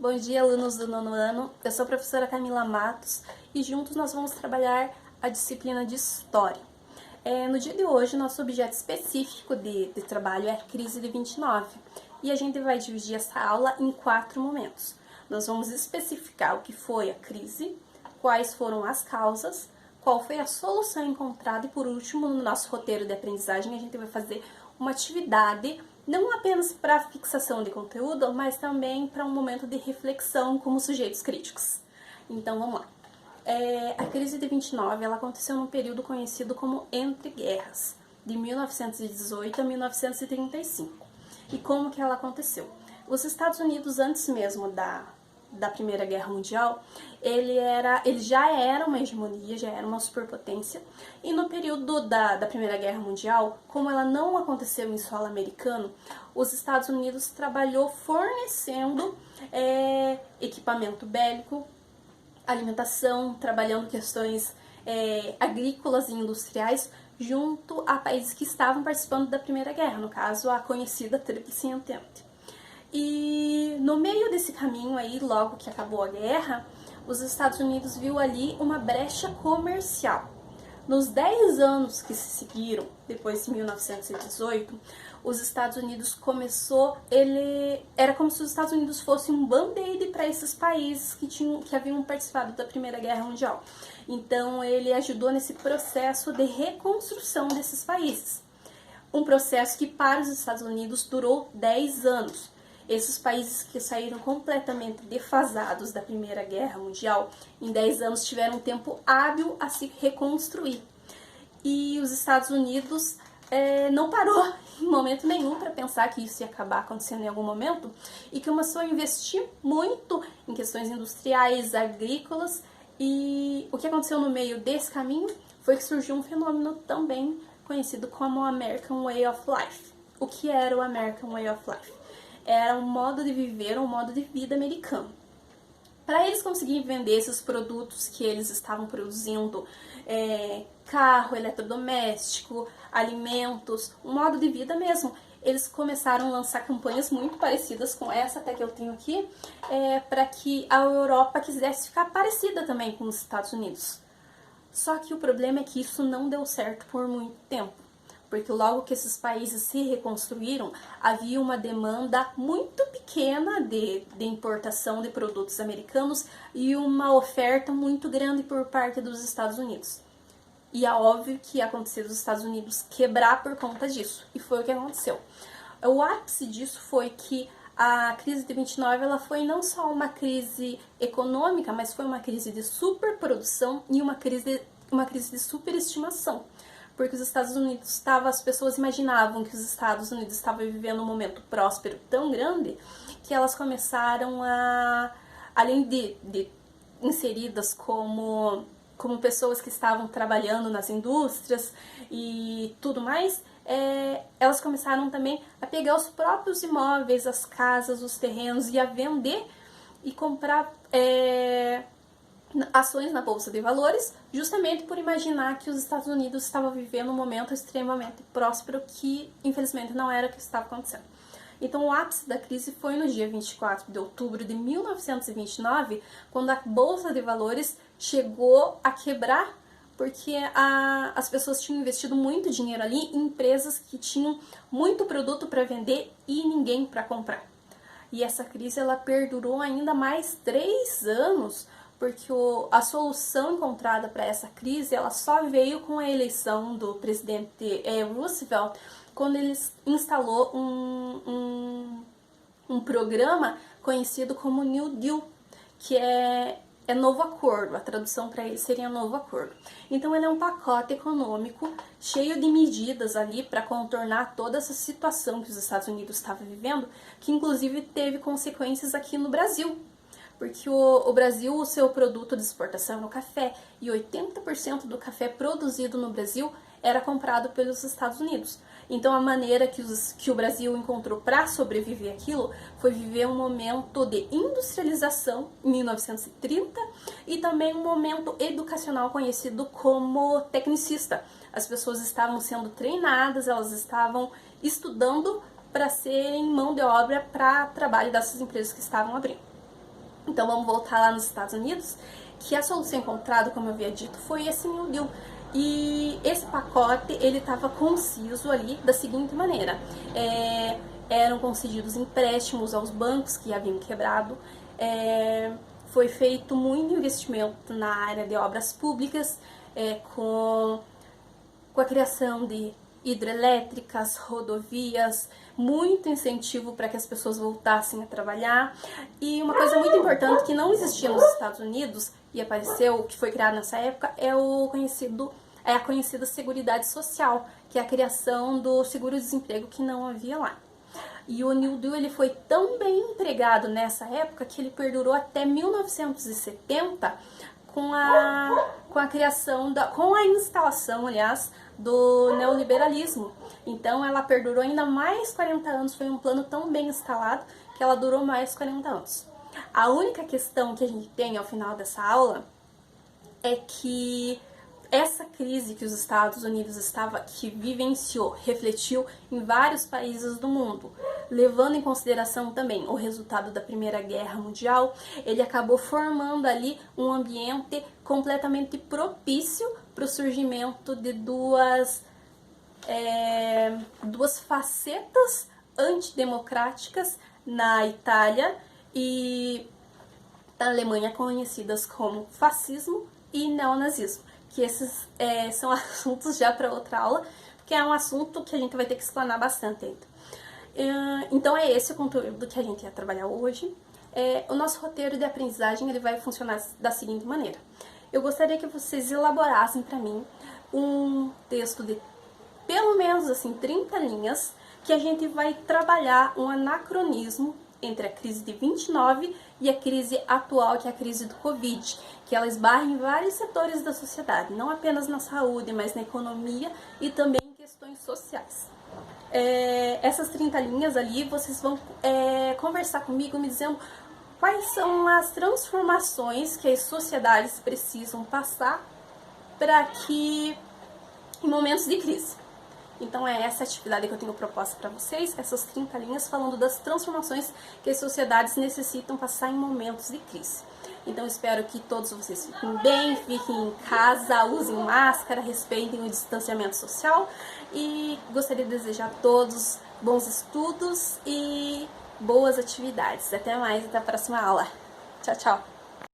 Bom dia, alunos do nono ano. Eu sou a professora Camila Matos e juntos nós vamos trabalhar a disciplina de História. No dia de hoje, nosso objeto específico de trabalho é a crise de 29 e a gente vai dividir essa aula em 4 momentos. Nós vamos especificar o que foi a crise, quais foram as causas, qual foi a solução encontrada e, por último, no nosso roteiro de aprendizagem, a gente vai fazer uma atividade não apenas para fixação de conteúdo, mas também para um momento de reflexão como sujeitos críticos. Então, vamos lá. A crise de 29 ela aconteceu num período conhecido como Entre Guerras, de 1918 a 1935. E como que ela aconteceu? Os Estados Unidos, antes mesmo da Primeira Guerra Mundial, ele já era uma hegemonia, já era uma superpotência, e no período da Primeira Guerra Mundial, como ela não aconteceu em solo americano, os Estados Unidos trabalhou fornecendo equipamento bélico, alimentação, trabalhando questões agrícolas e industriais junto a países que estavam participando da Primeira Guerra, no caso a conhecida Tríplice Entente. E no meio desse caminho aí, logo que acabou a guerra, os Estados Unidos viu ali uma brecha comercial. Nos 10 anos que se seguiram, depois de 1918, os Estados Unidos era como se os Estados Unidos fosse um band-aid para esses países que haviam participado da Primeira Guerra Mundial. Então ele ajudou nesse processo de reconstrução desses países. Um processo que para os Estados Unidos durou 10 anos. Esses países que saíram completamente defasados da Primeira Guerra Mundial, em 10 anos tiveram um tempo hábil a se reconstruir. E os Estados Unidos não parou em momento nenhum para pensar que isso ia acabar acontecendo em algum momento e começou a investir muito em questões industriais, agrícolas. E o que aconteceu no meio desse caminho foi que surgiu um fenômeno também conhecido como o American Way of Life. O que era o American Way of Life? Era um modo de viver, um modo de vida americano. Para eles conseguirem vender esses produtos que eles estavam produzindo, carro, eletrodoméstico, alimentos, um modo de vida mesmo, eles começaram a lançar campanhas muito parecidas com essa, até que eu tenho aqui, para que a Europa quisesse ficar parecida também com os Estados Unidos. Só que o problema é que isso não deu certo por muito tempo. Porque logo que esses países se reconstruíram, havia uma demanda muito pequena de importação de produtos americanos e uma oferta muito grande por parte dos Estados Unidos. E é óbvio que ia acontecer dos Estados Unidos quebrar por conta disso, e foi o que aconteceu. O ápice disso foi que a crise de 29 ela foi não só uma crise econômica, mas foi uma crise de superprodução e uma crise de superestimação. Porque os Estados Unidos as pessoas imaginavam que os Estados Unidos estavam vivendo um momento próspero tão grande que elas começaram além de inseridas como pessoas que estavam trabalhando nas indústrias e tudo mais, elas começaram também a pegar os próprios imóveis, as casas, os terrenos e a vender e comprar ações na Bolsa de Valores, justamente por imaginar que os Estados Unidos estavam vivendo um momento extremamente próspero que, infelizmente, não era o que estava acontecendo. Então, o ápice da crise foi no dia 24 de outubro de 1929, quando a Bolsa de Valores chegou a quebrar, porque as pessoas tinham investido muito dinheiro ali em empresas que tinham muito produto para vender e ninguém para comprar. E essa crise ela perdurou ainda mais 3 anos, porque a solução encontrada para essa crise ela só veio com a eleição do presidente Roosevelt, quando ele instalou um programa conhecido como New Deal, que é novo acordo, a tradução para ele seria novo acordo. Então ele é um pacote econômico cheio de medidas ali para contornar toda essa situação que os Estados Unidos estavam vivendo, que inclusive teve consequências aqui no Brasil. Porque o Brasil, o seu produto de exportação era o café, e 80% do café produzido no Brasil era comprado pelos Estados Unidos. Então a maneira que o Brasil encontrou para sobreviver aquilo foi viver um momento de industrialização em 1930 e também um momento educacional conhecido como tecnicista. As pessoas estavam sendo treinadas, elas estavam estudando para serem mão de obra para trabalho dessas empresas que estavam abrindo. Então vamos voltar lá nos Estados Unidos, que a solução encontrada, como eu havia dito, foi esse New Deal. E esse pacote, ele estava conciso ali da seguinte maneira. Eram concedidos empréstimos aos bancos que haviam quebrado, foi feito muito investimento na área de obras públicas, com a criação de hidrelétricas, rodovias, muito incentivo para que as pessoas voltassem a trabalhar. E uma coisa muito importante que não existia nos Estados Unidos e apareceu, que foi criado nessa época, é a conhecida Seguridade Social, que é a criação do seguro-desemprego que não havia lá. E o New Deal ele foi tão bem empregado nessa época que ele perdurou até 1970 com a criação, com a instalação, aliás, do neoliberalismo. Então ela perdurou ainda mais 40 anos, foi um plano tão bem instalado que ela durou mais 40 anos. A única questão que a gente tem ao final dessa aula é que essa crise que os Estados Unidos que vivenciou, refletiu em vários países do mundo, levando em consideração também o resultado da Primeira Guerra Mundial, ele acabou formando ali um ambiente completamente propício para o surgimento de duas facetas antidemocráticas na Itália e na Alemanha, conhecidas como fascismo e neonazismo, que esses são assuntos já para outra aula, porque é um assunto que a gente vai ter que explanar bastante ainda. Então é esse o conteúdo que a gente ia trabalhar hoje. O nosso roteiro de aprendizagem ele vai funcionar da seguinte maneira. Eu gostaria que vocês elaborassem para mim um texto de pelo menos assim 30 linhas, que a gente vai trabalhar um anacronismo entre a crise de 29 e a crise atual, que é a crise do Covid, que ela esbarra em vários setores da sociedade, não apenas na saúde, mas na economia e também em questões sociais. Essas 30 linhas ali, vocês vão conversar comigo me dizendo quais são as transformações que as sociedades precisam passar para que, em momentos de crise. Então é essa atividade que eu tenho proposta para vocês, essas 30 linhas falando das transformações que as sociedades necessitam passar em momentos de crise. Então espero que todos vocês fiquem bem, fiquem em casa, usem máscara, respeitem o distanciamento social e gostaria de desejar a todos bons estudos e boas atividades. Até mais, até a próxima aula. Tchau, tchau!